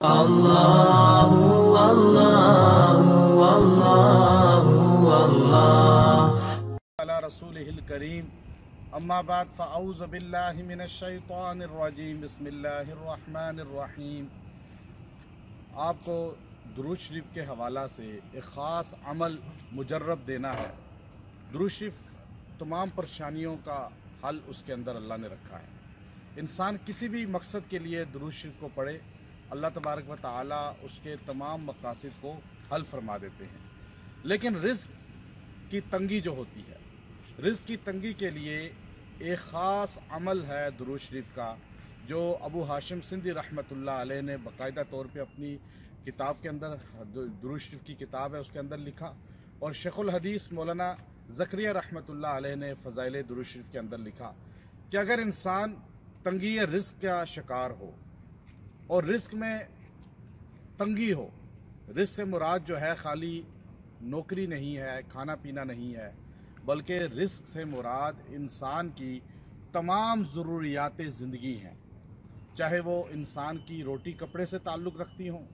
اللہ اللہ اللہ اللہ علی رسولہ الکریم اما بعد فاعوذ باللہ من الشیطان الرجیم بسم اللہ الرحمن الرحیم۔ آپ کو درود شریف کے حوالہ سے ایک خاص عمل مجرب دینا ہے۔ درود شریف تمام پریشانیوں کا حل اس کے اندر اللہ نے رکھا ہے۔ انسان کسی بھی مقصد کے لیے درود شریف کو پڑھے، اللہ تبارک و تعالی اس کے تمام مقاصد کو حل فرما دیتے ہیں۔ لیکن رزق کی تنگی جو ہوتی ہے، رزق کی تنگی کے لیے ایک خاص عمل ہے درود شریف کا، جو ابو ہاشم سندھی رحمۃ اللہ علیہ نے باقاعدہ طور پہ اپنی کتاب کے اندر، درود شریف کی کتاب ہے اس کے اندر لکھا، اور شیخ الحدیث مولانا زکریا رحمۃ اللہ علیہ نے فضائل درود شریف کے اندر لکھا کہ اگر انسان تنگی رزق کا شکار ہو اور رزق میں تنگی ہو، رزق سے مراد جو ہے خالی نوکری نہیں ہے، کھانا پینا نہیں ہے، بلکہ رزق سے مراد انسان کی تمام ضروریات زندگی ہیں، چاہے وہ انسان کی روٹی کپڑے سے تعلق رکھتی ہوں،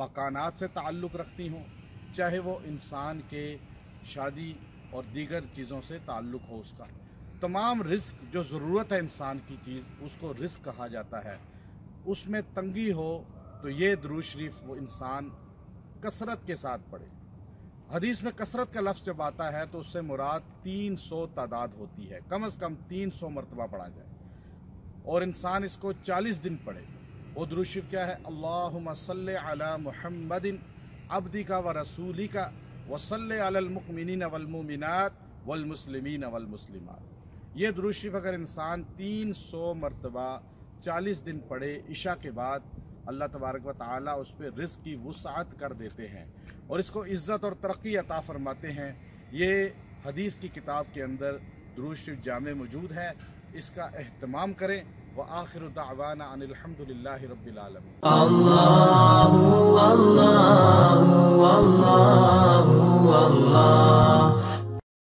مکانات سے تعلق رکھتی ہوں، چاہے وہ انسان کے شادی اور دیگر چیزوں سے تعلق ہو، اس کا تمام رزق جو ضرورت ہے انسان کی چیز، اس کو رزق کہا جاتا ہے۔ اس میں تنگی ہو تو یہ درود شریف وہ انسان کثرت کے ساتھ پڑھے۔ حدیث میں کثرت کا لفظ جب آتا ہے تو اس سے مراد 300 تعداد ہوتی ہے، کم از کم 300 مرتبہ پڑھا جائے، اور انسان اس کو 40 دن پڑھے۔ وہ درود شریف کیا ہے؟ اللہم صلی علی محمد عبدک و رسولک وصلی علی المؤمنین والمؤمنات والمسلمین والمسلمات۔ یہ درود شریف اگر انسان 300 مرتبہ 40 دن پڑھے، عشاء کے بعد اللہ تبارک و تعالی اس پہ رزق کی وسعت کر دیتے ہیں اور اس کو عزت اور ترقی عطا فرماتے ہیں۔ یہ حدیث کی کتاب کے اندر درود شریف جامع موجود ہے، اس کا اہتمام کریں۔ وآخر دعوانا ان الحمد للہ رب العالمین۔ اللہ